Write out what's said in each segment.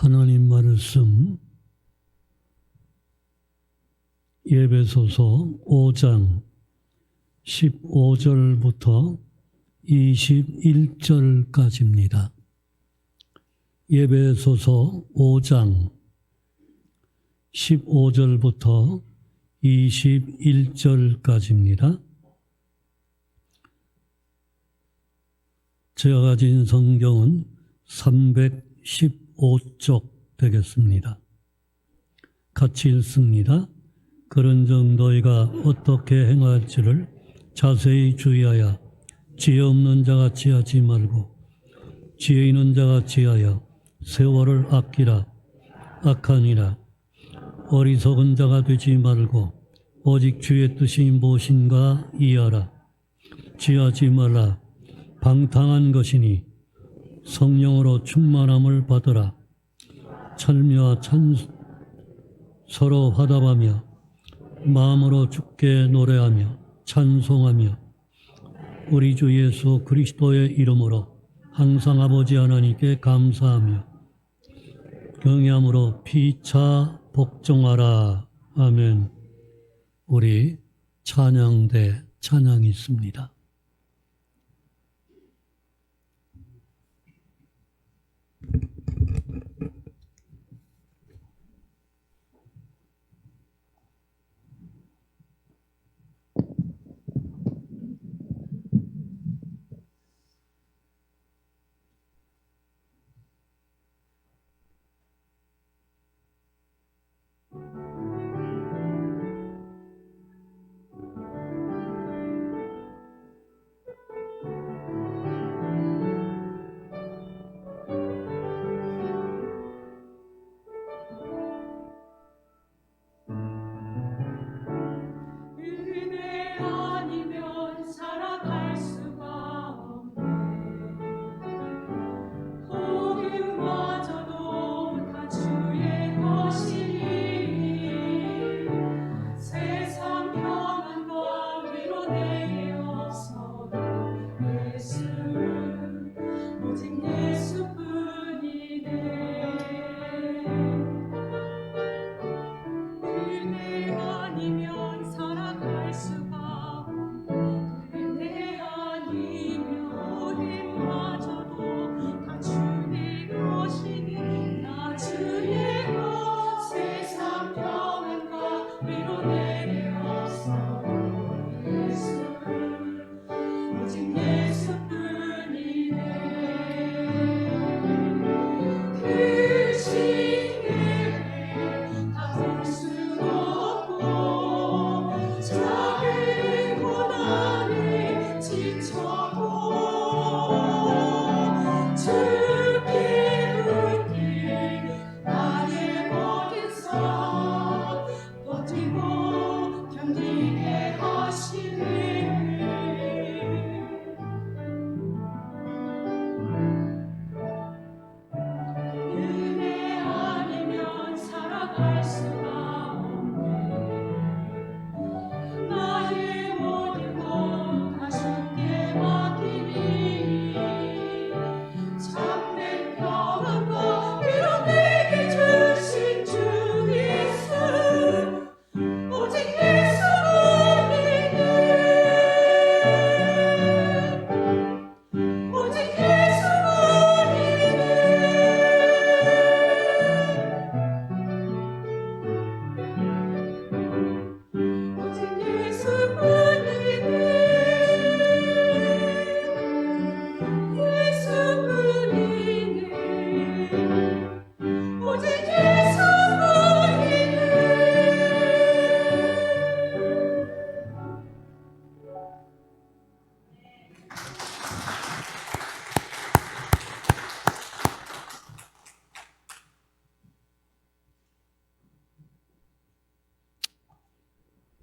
하나님 말씀 에베소서 5장 15절부터 21절까지입니다. 에베소서 5장 15절부터 21절까지입니다. 제가 가진 성경은 315쪽 되겠습니다. 같이 읽습니다. 그런즉 너희가 어떻게 행할지를 자세히 주의하여 지혜 없는 자같이 하지 말고 지혜 있는 자같이 하여 세월을 아끼라. 악하니라. 어리석은 자가 되지 말고 오직 주의 뜻이 무엇인가 이해하라. 지하지 말라. 방탕한 것이니 성령으로 충만함을 받으라. 찬미와 서로 화답하며 마음으로 주께 노래하며 찬송하며 우리 주 예수 그리스도의 이름으로 항상 아버지 하나님께 감사하며 경외함으로 피차 복종하라. 아멘. 우리 찬양대 찬양이 있습니다.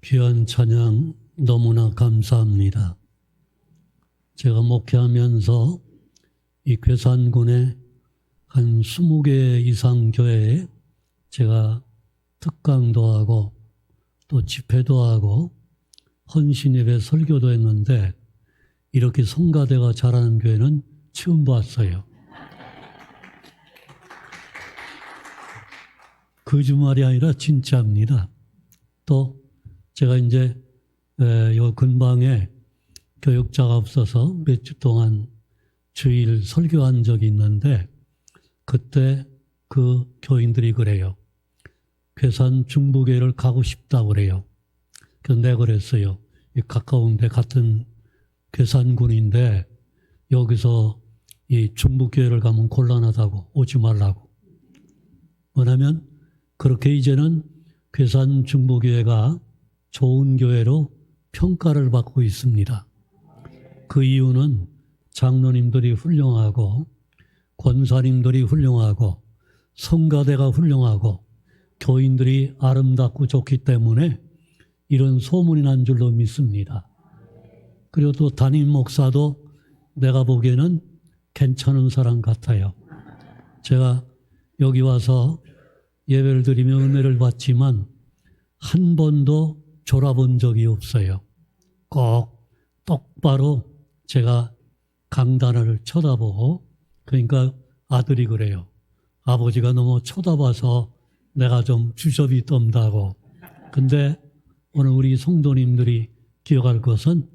귀한 찬양 너무나 감사합니다. 제가 목회하면서 이 괴산군의 한 20개 이상 교회에 제가 특강도 하고 또 집회도 하고 헌신예배 설교도 했는데 이렇게 성가대가 잘하는 교회는 처음 봤어요. 거짓말이 아니라 진짜입니다. 또 제가 이제 요 근방에 교육자가 없어서 몇 주 동안 주일 설교한 적이 있는데 그때 그 교인들이 그래요. 괴산 중부교회를 가고 싶다고 그래요. 그래서 내가 그랬어요. 가까운데 같은 괴산군인데 여기서 이 중부교회를 가면 곤란하다고 오지 말라고. 뭐냐면 그렇게 이제는 괴산 중부교회가 좋은 교회로 평가를 받고 있습니다. 그 이유는 장로님들이 훌륭하고 권사님들이 훌륭하고 성가대가 훌륭하고 교인들이 아름답고 좋기 때문에 이런 소문이 난 줄로 믿습니다. 그리고 또 담임 목사도 내가 보기에는 괜찮은 사람 같아요. 제가 여기 와서 예배를 드리며 은혜를 받지만 한 번도 졸아본 적이 없어요. 꼭 똑바로 제가 강단을 쳐다보고, 그러니까 아들이 그래요. 아버지가 너무 쳐다봐서 내가 좀 주접이 떤다고. 근데 오늘 우리 성도님들이 기억할 것은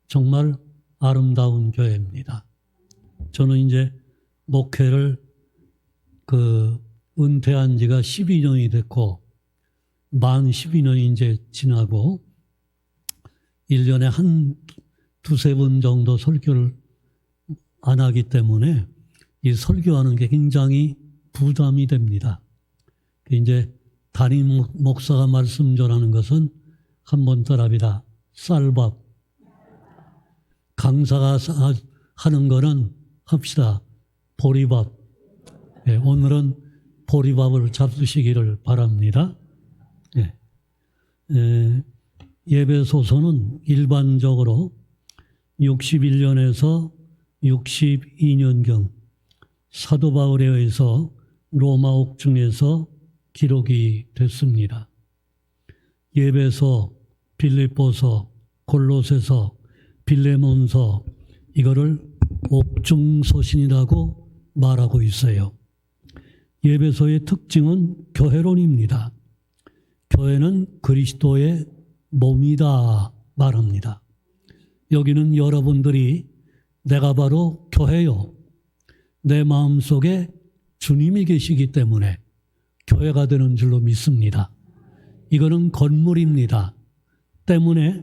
정말 아름다운 교회입니다. 저는 이제 목회를 은퇴한 지가 12년이 됐고, 만 12년이 이제 지나고, 1년에 한 두세 번 정도 설교를 안 하기 때문에 이 설교하는 게 굉장히 부담이 됩니다. 이제 담임 목사가 말씀 전하는 것은 한번 따라합니다. 쌀밥. 강사가 하는 거는 합시다. 보리밥. 네, 오늘은 보리밥을 잡수시기를 바랍니다. 네. 예배소서는 일반적으로 61년에서 62년경 사도 바울에 의해서 로마 옥중에서 기록이 됐습니다. 예배서, 빌립보서, 골로새서, 빌레몬서 이거를 옥중서신이라고 말하고 있어요. 예배서의 특징은 교회론입니다. 교회는 그리스도의 몸이다 말합니다. 여기는 여러분들이 내가 바로 교회요. 내 마음속에 주님이 계시기 때문에 교회가 되는 줄로 믿습니다. 이거는 건물입니다. 때문에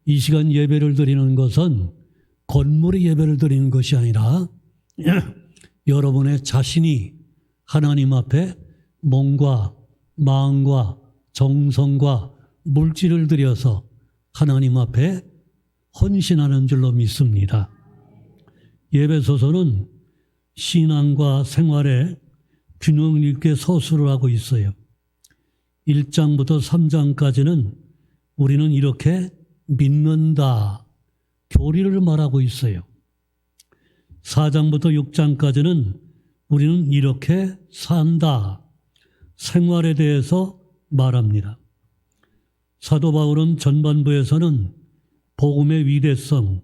이 시간 예배를 드리는 것은 건물의 예배를 드리는 것이 아니라 여러분의 자신이 하나님 앞에 몸과 마음과 정성과 물질을 들여서 하나님 앞에 헌신하는 줄로 믿습니다. 예배소서는 신앙과 생활에 균형 있게 서술을 하고 있어요. 1장부터 3장까지는 우리는 이렇게 믿는다, 교리를 말하고 있어요. 4장부터 6장까지는 우리는 이렇게 산다, 생활에 대해서 말합니다. 사도 바울은 전반부에서는 복음의 위대성,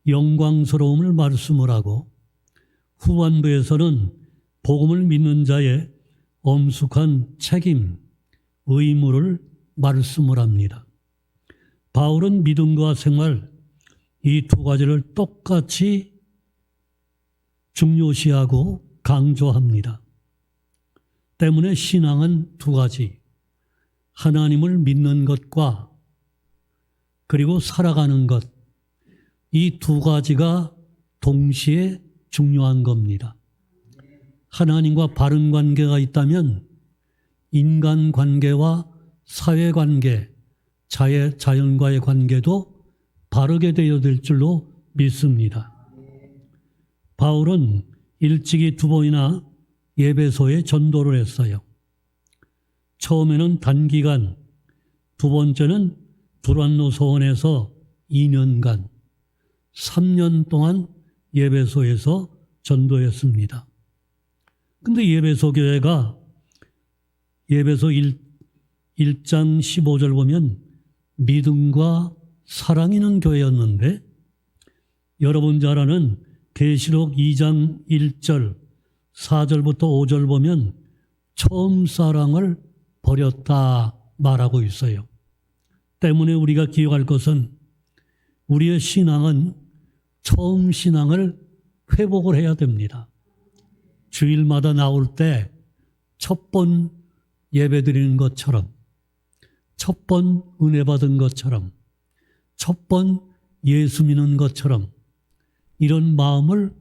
영광스러움을 말씀을 하고 후반부에서는 복음을 믿는 자의 엄숙한 책임, 의무를 말씀을 합니다. 바울은 믿음과 생활 이 두 가지를 똑같이 중요시하고 강조합니다. 때문에 신앙은 두 가지, 하나님을 믿는 것과 그리고 살아가는 것, 이 두 가지가 동시에 중요한 겁니다. 하나님과 바른 관계가 있다면 인간관계와 사회관계, 자연과의 관계도 바르게 되어질 줄로 믿습니다. 바울은 일찍이 2번이나 예배소에 전도를 했어요. 처음에는 단기간, 두 번째는 두란노 소원에서 2년간, 3년 동안 예배소에서 전도했습니다. 근데 예배소 교회가 예배소 1장 15절 보면 믿음과 사랑이 있는 교회였는데 여러분 잘 아는 계시록 2장 1절 4절부터 5절 보면 처음 사랑을 버렸다 말하고 있어요. 때문에 우리가 기억할 것은 우리의 신앙은 처음 신앙을 회복을 해야 됩니다. 주일마다 나올 때 첫 번 예배 드리는 것처럼, 첫 번 은혜 받은 것처럼, 첫 번 예수 믿는 것처럼 이런 마음을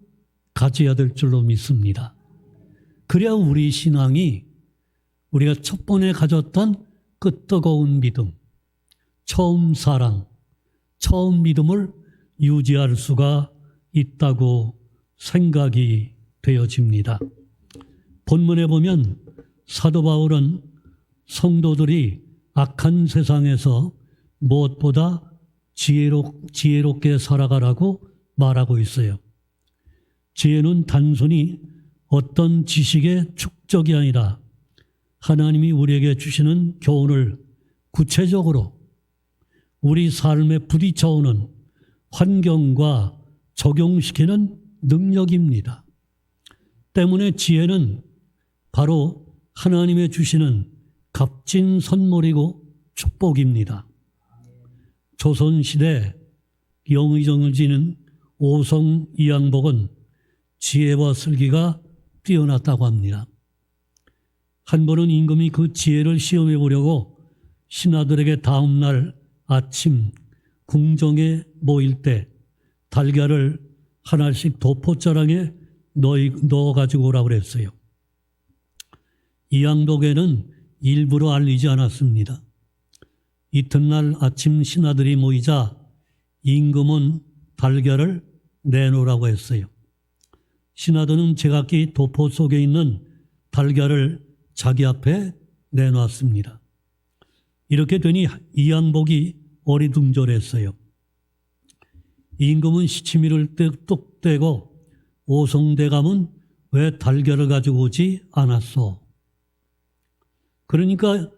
가져야 될 줄로 믿습니다. 그래야 우리 신앙이 우리가 첫 번에 가졌던 그 뜨거운 믿음, 처음 사랑, 처음 믿음을 유지할 수가 있다고 생각이 되어집니다. 본문에 보면 사도 바울은 성도들이 악한 세상에서 무엇보다 지혜롭게 살아가라고 말하고 있어요. 지혜는 단순히 어떤 지식의 축적이 아니라 하나님이 우리에게 주시는 교훈을 구체적으로 우리 삶에 부딪혀오는 환경과 적용시키는 능력입니다. 때문에 지혜는 바로 하나님의 주시는 값진 선물이고 축복입니다. 조선시대 영의정을 지닌 오성 이양복은 지혜와 슬기가 뛰어났다고 합니다. 한 번은 임금이 그 지혜를 시험해 보려고 신하들에게 다음 날 아침 궁정에 모일 때 달걀을 하나씩 도포자랑에 넣어 가지고 오라고 그랬어요. 이양복에는 일부러 알리지 않았습니다. 이튿날 아침 신하들이 모이자 임금은 달걀을 내놓으라고 했어요. 신하들은 제각기 도포 속에 있는 달걀을 자기 앞에 내놨습니다. 이렇게 되니 이양복이 어리둥절했어요. 임금은 시치미를 뚝 떼고 오성대감은 왜 달걀을 가지고 오지 않았소? 그러니까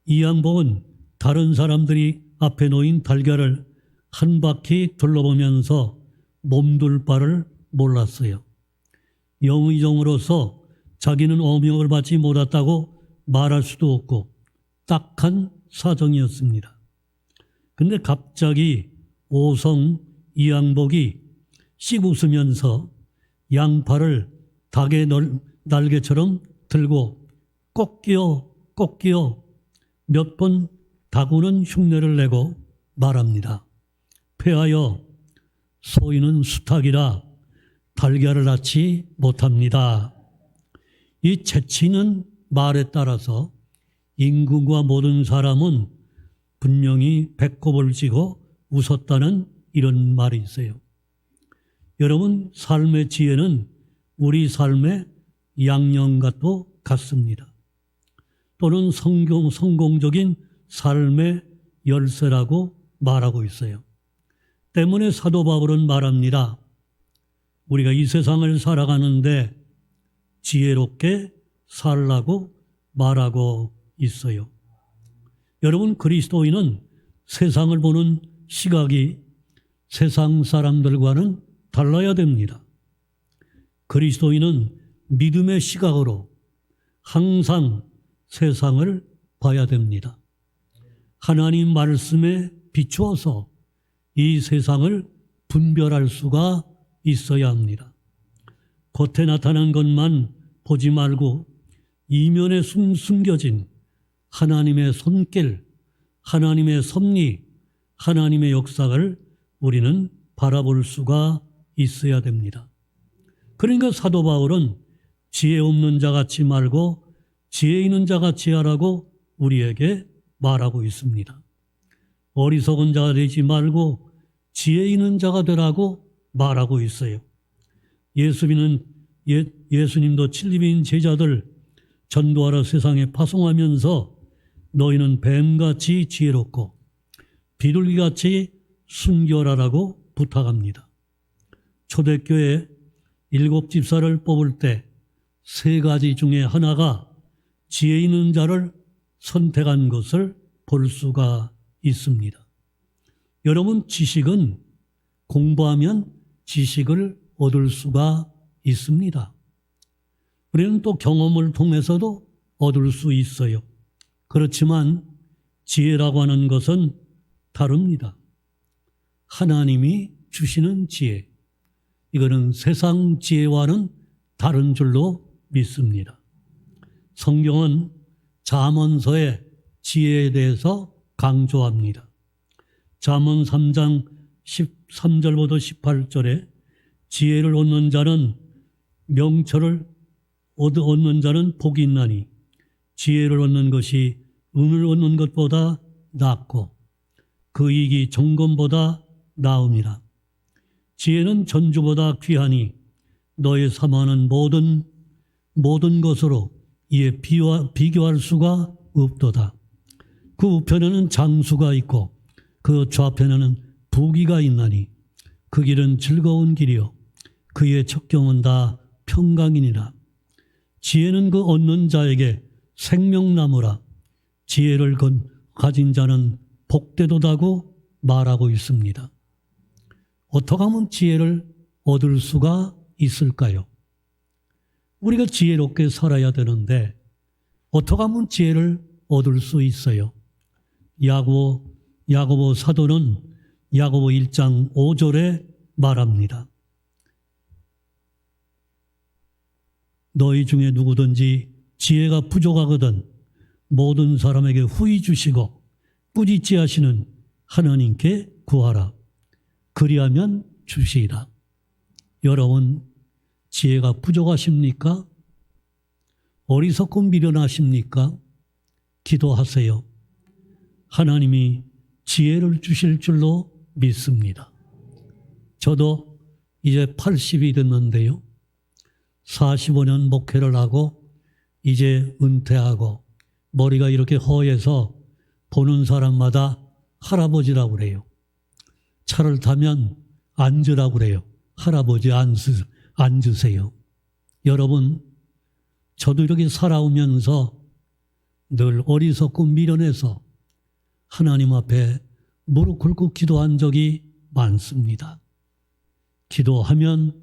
이양복은 다른 사람들이 앞에 놓인 달걀을 한 바퀴 둘러보면서 몸둘 바를 몰랐어요. 영의정으로서 자기는 어명을 받지 못했다고 말할 수도 없고 딱한 사정이었습니다. 그런데 갑자기 오성 이양복이 씩 웃으면서 양팔을 닭의 날개처럼 들고 꺾여 몇 번 다구는 흉내를 내고 말합니다. 폐하여 소인은 수탉이라 달걀을 낳지 못합니다. 이 재치있는 말에 따라서 임금과 모든 사람은 분명히 배꼽을 쥐고 웃었다는 이런 말이 있어요. 여러분, 삶의 지혜는 우리 삶의 양념과도 같습니다. 또는 성공적인 삶의 열쇠라고 말하고 있어요. 때문에 사도 바울은 말합니다. 우리가 이 세상을 살아가는데 지혜롭게 살라고 말하고 있어요. 여러분, 그리스도인은 세상을 보는 시각이 세상 사람들과는 달라야 됩니다. 그리스도인은 믿음의 시각으로 항상 세상을 봐야 됩니다. 하나님 말씀에 비추어서 이 세상을 분별할 수가 있어야 합니다. 겉에 나타난 것만 보지 말고 이면에 숨겨진 하나님의 손길, 하나님의 섭리, 하나님의 역사를 우리는 바라볼 수가 있어야 됩니다. 그러니까 사도 바울은 지혜 없는 자 같이 말고 지혜 있는 자 같이 하라고 우리에게 말하고 있습니다. 어리석은 자가 되지 말고 지혜 있는 자가 되라고 말하고 있어요. 예수님도 칠립인 제자들 전도하러 세상에 파송하면서 너희는 뱀같이 지혜롭고 비둘기같이 순결하라고 부탁합니다. 초대교회 7집사를 뽑을 때 3가지 중에 하나가 지혜 있는 자를 선택한 것을 볼 수가 있습니다. 여러분, 지식은 공부하면 지식을 얻을 수가 있습니다. 우리는 또 경험을 통해서도 얻을 수 있어요. 그렇지만 지혜라고 하는 것은 다릅니다. 하나님이 주시는 지혜, 이거는 세상 지혜와는 다른 줄로 믿습니다. 성경은 잠언서의 지혜에 대해서 강조합니다. 잠언 3장 13절부터 18절에 지혜를 얻는 자는 명철을 얻는 자는 복이 있나니 지혜를 얻는 것이 은을 얻는 것보다 낫고 그 이익이 정금보다 나음이라. 지혜는 전주보다 귀하니 너의 삼하는 모든 것으로 이에 비교할 수가 없도다. 그 우편에는 장수가 있고 그 좌편에는 부귀가 있나니 그 길은 즐거운 길이요 그의 척경은 다 평강이니라. 지혜는 그 얻는 자에게 생명나무라. 지혜를 가진 자는 복되도다고 말하고 있습니다. 어떻게 하면 지혜를 얻을 수가 있을까요? 우리가 지혜롭게 살아야 되는데 어떻게 하면 지혜를 얻을 수 있어요? 야고보 사도는 야고보 1장 5절에 말합니다. 너희 중에 누구든지 지혜가 부족하거든 모든 사람에게 후히 주시고 꾸짖지 하시는 하나님께 구하라. 그리하면 주시리라. 여러분, 지혜가 부족하십니까? 어리석고 미련하십니까? 기도하세요. 하나님이 지혜를 주실 줄로 믿습니다. 저도 이제 80이 됐는데요. 45년 목회를 하고 이제 은퇴하고 머리가 이렇게 허해서 보는 사람마다 할아버지라고 그래요. 차를 타면 앉으라고 그래요. 할아버지 앉으세요. 여러분, 저도 이렇게 살아오면서 늘 어리석고 미련해서 하나님 앞에 무릎 꿇고 기도한 적이 많습니다. 기도하면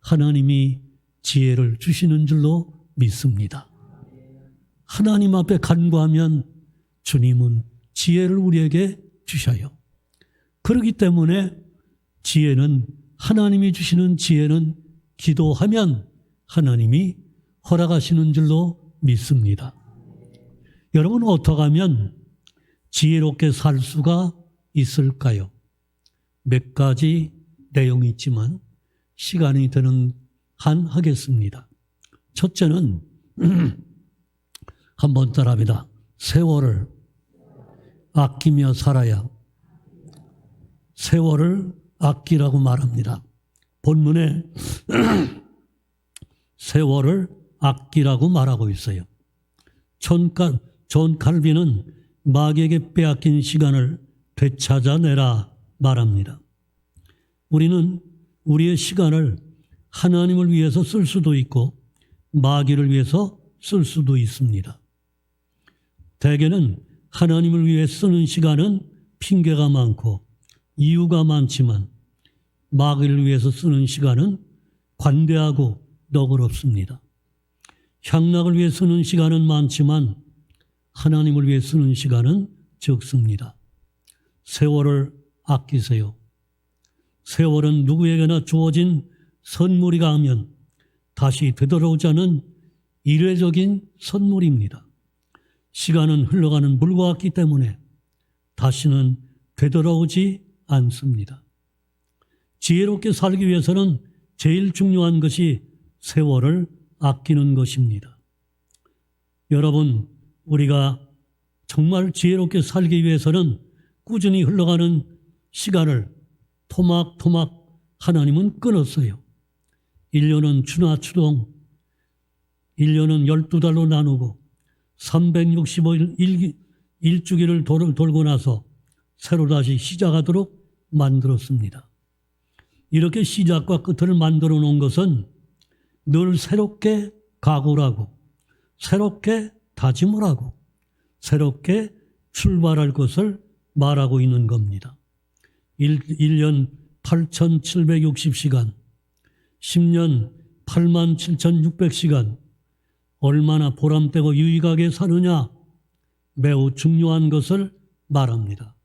하나님이 지혜를 주시는 줄로 믿습니다. 하나님 앞에 간구하면 주님은 지혜를 우리에게 주셔요. 그렇기 때문에 지혜는 하나님이 주시는 지혜는 기도하면 하나님이 허락하시는 줄로 믿습니다. 여러분, 어떻게 하면 지혜롭게 살 수가 있을까요? 몇 가지 내용이 있지만 시간이 되는 한 하겠습니다. 첫째는 한번 따라합니다. 세월을 아끼며 살아야. 세월을 아끼라고 말합니다. 본문에 세월을 아끼라고 말하고 있어요. 존 칼빈은 마귀에게 빼앗긴 시간을 되찾아내라 말합니다. 우리는 우리의 시간을 하나님을 위해서 쓸 수도 있고 마귀를 위해서 쓸 수도 있습니다. 대개는 하나님을 위해 쓰는 시간은 핑계가 많고 이유가 많지만 마귀를 위해서 쓰는 시간은 관대하고 너그럽습니다. 향락을 위해 쓰는 시간은 많지만 하나님을 위해 쓰는 시간은 적습니다. 세월을 아끼세요. 세월은 누구에게나 주어진 선물이가 하면 다시 되돌아오지 않은 일회적인 선물입니다. 시간은 흘러가는 물과 같기 때문에 다시는 되돌아오지 않습니다. 지혜롭게 살기 위해서는 제일 중요한 것이 세월을 아끼는 것입니다. 여러분, 우리가 정말 지혜롭게 살기 위해서는 꾸준히 흘러가는 시간을 토막토막 하나님은 끊었어요. 1년은 추나추동, 1년은 12달로 나누고 365일 일주기를 돌고 나서 새로 다시 시작하도록 만들었습니다. 이렇게 시작과 끝을 만들어 놓은 것은 늘 새롭게 각오를 하고 새롭게 다짐을 하고 새롭게 출발할 것을 말하고 있는 겁니다. 1년 8,760시간, 10년 87,600시간, 얼마나 보람되고 유익하게 사느냐, 매우 중요한 것을 말합니다.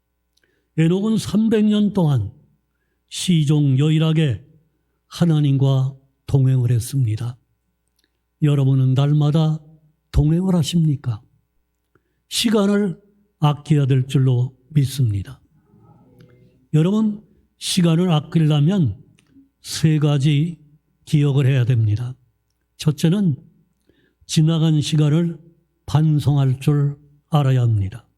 에녹은 300년 동안 시종여일하게 하나님과 동행을 했습니다. 여러분은 날마다 동행을 하십니까? 시간을 아껴야 될 줄로 믿습니다. 여러분, 시간을 아끼려면 세 가지 기억을 해야 됩니다. 첫째는 지나간 시간을 반성할 줄 알아야 합니다.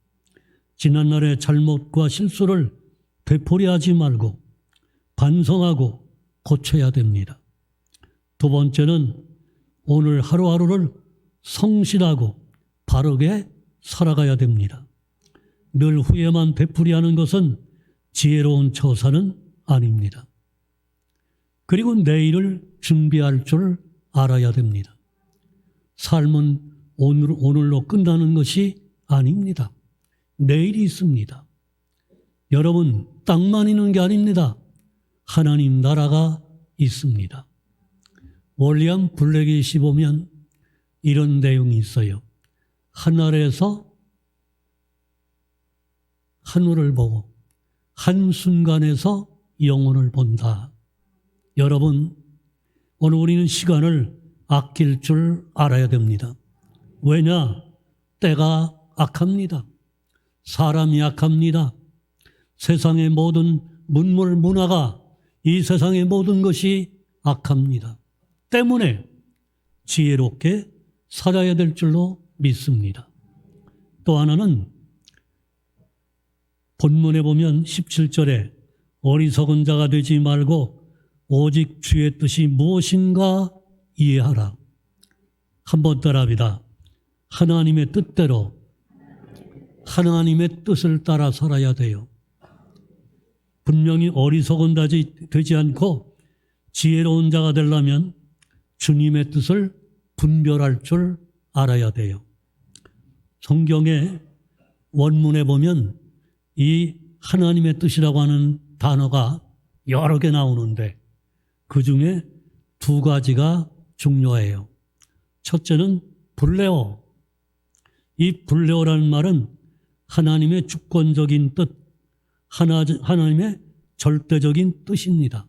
지난날의 잘못과 실수를 되풀이하지 말고 반성하고 고쳐야 됩니다. 두 번째는 오늘 하루하루를 성실하고 바르게 살아가야 됩니다. 늘 후회만 되풀이하는 것은 지혜로운 처사는 아닙니다. 그리고 내일을 준비할 줄 알아야 됩니다. 삶은 오늘로 끝나는 것이 아닙니다. 내일이 있습니다. 여러분, 땅만 있는 게 아닙니다. 하나님 나라가 있습니다. 윌리엄 블랙이 보면 이런 내용이 있어요. 하늘에서 하늘을 보고 한순간에서 영혼을 본다. 여러분, 오늘 우리는 시간을 아낄 줄 알아야 됩니다. 왜냐? 때가 악합니다. 사람이 악합니다. 세상의 모든 문물, 문화가 이 세상의 모든 것이 악합니다. 때문에 지혜롭게 살아야 될 줄로 믿습니다. 또 하나는 본문에 보면 17절에 어리석은 자가 되지 말고 오직 주의 뜻이 무엇인가 이해하라. 한번 따라합니다. 하나님의 뜻대로 하나님의 뜻을 따라 살아야 돼요. 분명히 어리석은 자지 되지 않고 지혜로운 자가 되려면 주님의 뜻을 분별할 줄 알아야 돼요. 성경의 원문에 보면 이 하나님의 뜻이라고 하는 단어가 여러 개 나오는데 그 중에 두 가지가 중요해요. 첫째는 불레오. 이 불레오라는 말은 하나님의 주권적인 뜻, 하나님의 절대적인 뜻입니다.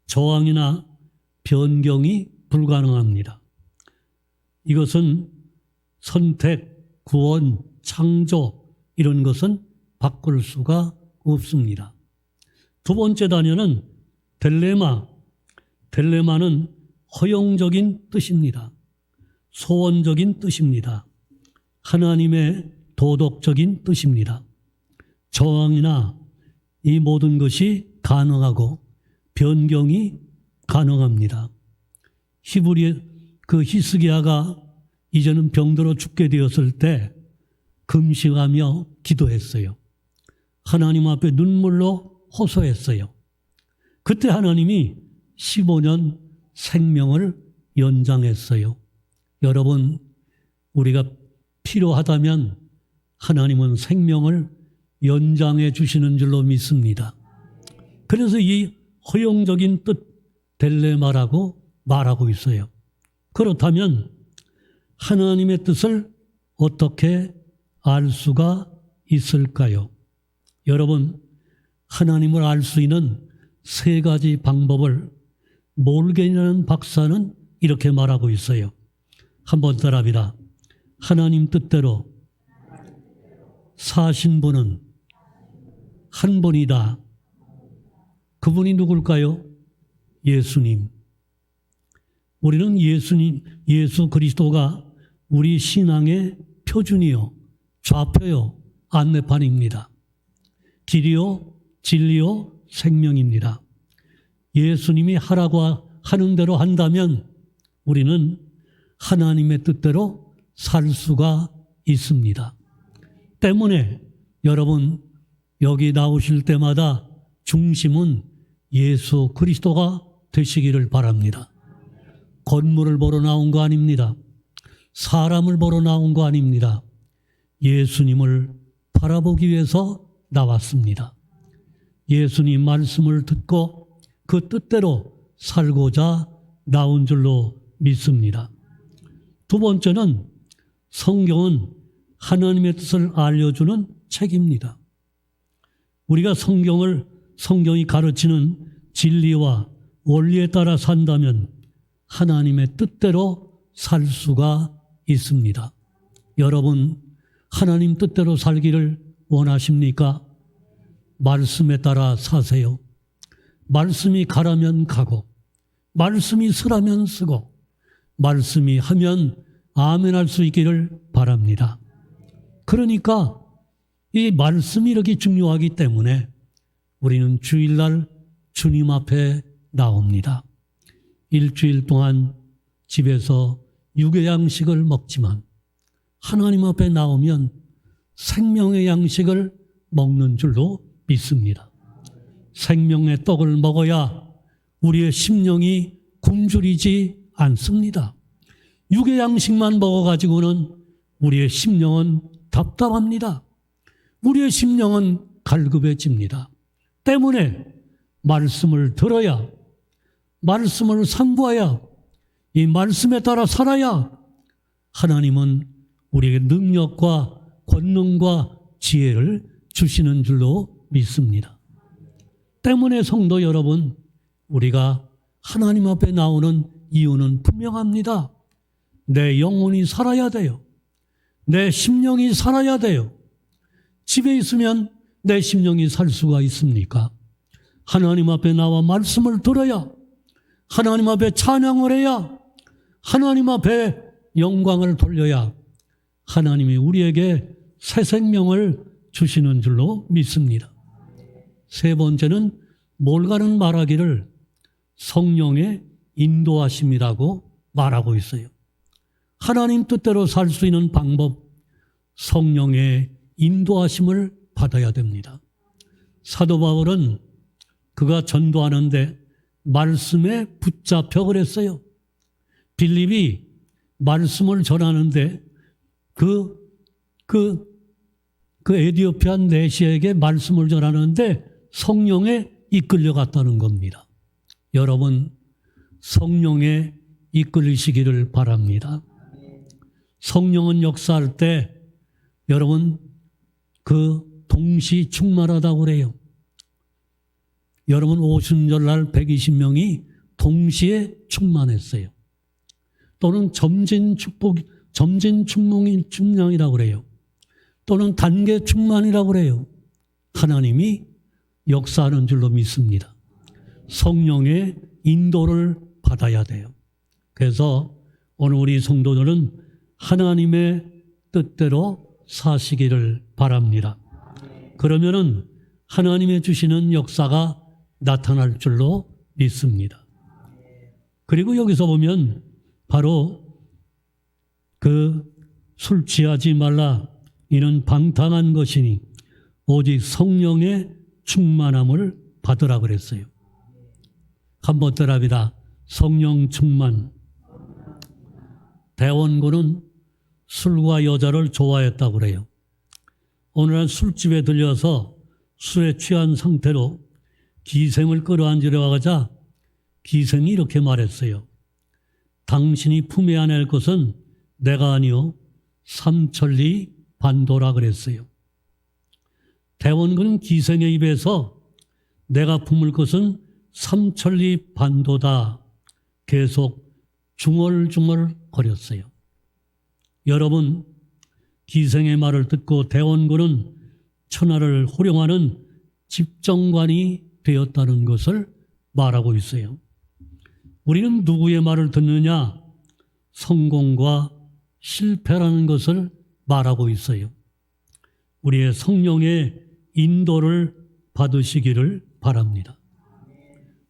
저항이나 변경이 불가능합니다. 이것은 선택, 구원, 창조 이런 것은 바꿀 수가 없습니다. 두 번째 단어는 델레마. 델레마는 허용적인 뜻입니다. 소원적인 뜻입니다. 하나님의 도덕적인 뜻입니다. 저항이나 이 모든 것이 가능하고 변경이 가능합니다. 히스기야가 이제는 병들어 죽게 되었을 때 금식하며 기도했어요. 하나님 앞에 눈물로 호소했어요. 그때 하나님이 15년 생명을 연장했어요. 여러분, 우리가 필요하다면 하나님은 생명을 연장해 주시는 줄로 믿습니다. 그래서 이 허용적인 뜻 델레마라고 말하고 있어요. 그렇다면 하나님의 뜻을 어떻게 알 수가 있을까요? 여러분, 하나님을 알 수 있는 세 가지 방법을 몰겐이라는 박사는 이렇게 말하고 있어요. 한번 따라합니다. 하나님 뜻대로 사신 분은 한 분이다. 그분이 누굴까요? 예수님. 우리는 예수 그리스도가 우리 신앙의 표준이요, 좌표요, 안내판입니다. 길이요, 진리요, 생명입니다. 예수님이 하라고 하는 대로 한다면 우리는 하나님의 뜻대로 살 수가 있습니다. 때문에 여러분 여기 나오실 때마다 중심은 예수 그리스도가 되시기를 바랍니다. 건물을 보러 나온 거 아닙니다. 사람을 보러 나온 거 아닙니다. 예수님을 바라보기 위해서 나왔습니다. 예수님 말씀을 듣고 그 뜻대로 살고자 나온 줄로 믿습니다. 두 번째는 성경은 하나님의 뜻을 알려주는 책입니다. 우리가 성경이 가르치는 진리와 원리에 따라 산다면 하나님의 뜻대로 살 수가 있습니다. 여러분, 하나님 뜻대로 살기를 원하십니까? 말씀에 따라 사세요. 말씀이 가라면 가고, 말씀이 쓰라면 쓰고, 말씀이 하면 아멘 할 수 있기를 바랍니다. 그러니까 이 말씀이 이렇게 중요하기 때문에 우리는 주일날 주님 앞에 나옵니다. 일주일 동안 집에서 육의 양식을 먹지만 하나님 앞에 나오면 생명의 양식을 먹는 줄로 믿습니다. 생명의 떡을 먹어야 우리의 심령이 굶주리지 않습니다. 육의 양식만 먹어가지고는 우리의 심령은 답답합니다. 우리의 심령은 갈급해집니다. 때문에 말씀을 들어야, 말씀을 상고해야, 이 말씀에 따라 살아야 하나님은 우리에게 능력과 권능과 지혜를 주시는 줄로 믿습니다. 때문에 성도 여러분, 우리가 하나님 앞에 나오는 이유는 분명합니다. 내 영혼이 살아야 돼요. 내 심령이 살아야 돼요. 집에 있으면 내 심령이 살 수가 있습니까? 하나님 앞에 나와 말씀을 들어야, 하나님 앞에 찬양을 해야, 하나님 앞에 영광을 돌려야 하나님이 우리에게 새 생명을 주시는 줄로 믿습니다. 세 번째는 몰가는 말하기를 성령의 인도하심이라고 말하고 있어요. 하나님 뜻대로 살 수 있는 방법, 성령의 인도하심을 받아야 됩니다. 사도 바울은 그가 전도하는데 말씀에 붙잡혀 그랬어요. 빌립이 말씀을 전하는데 그 에디오피아 내시에게 말씀을 전하는데 성령에 이끌려갔다는 겁니다. 여러분, 성령에 이끌리시기를 바랍니다. 성령은 역사할 때 여러분 그 동시 충만하다고 그래요. 여러분 오순절날 120명이 동시에 충만했어요. 또는 점진 충만이라고 그래요. 또는 단계 충만이라고 그래요. 하나님이 역사하는 줄로 믿습니다. 성령의 인도를 받아야 돼요. 그래서 오늘 우리 성도들은 하나님의 뜻대로 사시기를 바랍니다. 그러면은 하나님의 주시는 역사가 나타날 줄로 믿습니다. 그리고 여기서 보면 바로 술 취하지 말라, 이는 방탕한 것이니 오직 성령의 충만함을 받으라 그랬어요. 한번 따라합니다. 성령 충만. 대원군은 술과 여자를 좋아했다고 그래요. 오늘날 술집에 들려서 술에 취한 상태로 기생을 끌어안으려 하자 기생이 이렇게 말했어요. 당신이 품에 안을 것은 내가 아니요 삼천리 반도라 그랬어요. 대원군은 기생의 입에서 내가 품을 것은 삼천리 반도다 계속 중얼중얼 거렸어요. 여러분, 기생의 말을 듣고 대원군은 천하를 호령하는 집정관이 되었다는 것을 말하고 있어요. 우리는 누구의 말을 듣느냐? 성공과 실패라는 것을 말하고 있어요. 우리의 성령의 인도를 받으시기를 바랍니다.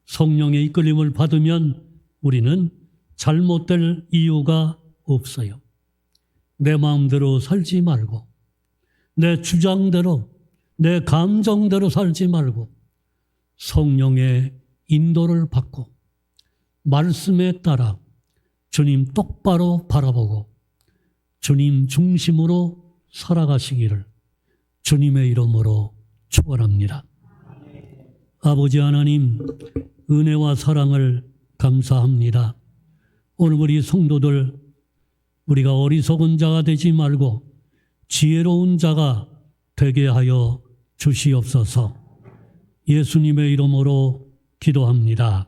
성령의 이끌림을 받으면 우리는 잘못될 이유가 없어요. 내 마음대로 살지 말고, 내 주장대로, 내 감정대로 살지 말고 성령의 인도를 받고 말씀에 따라 주님 똑바로 바라보고 주님 중심으로 살아가시기를 주님의 이름으로 축원합니다. 아버지 하나님, 은혜와 사랑을 감사합니다. 오늘 우리 성도들, 우리가 어리석은 자가 되지 말고 지혜로운 자가 되게 하여 주시옵소서. 예수님의 이름으로 기도합니다.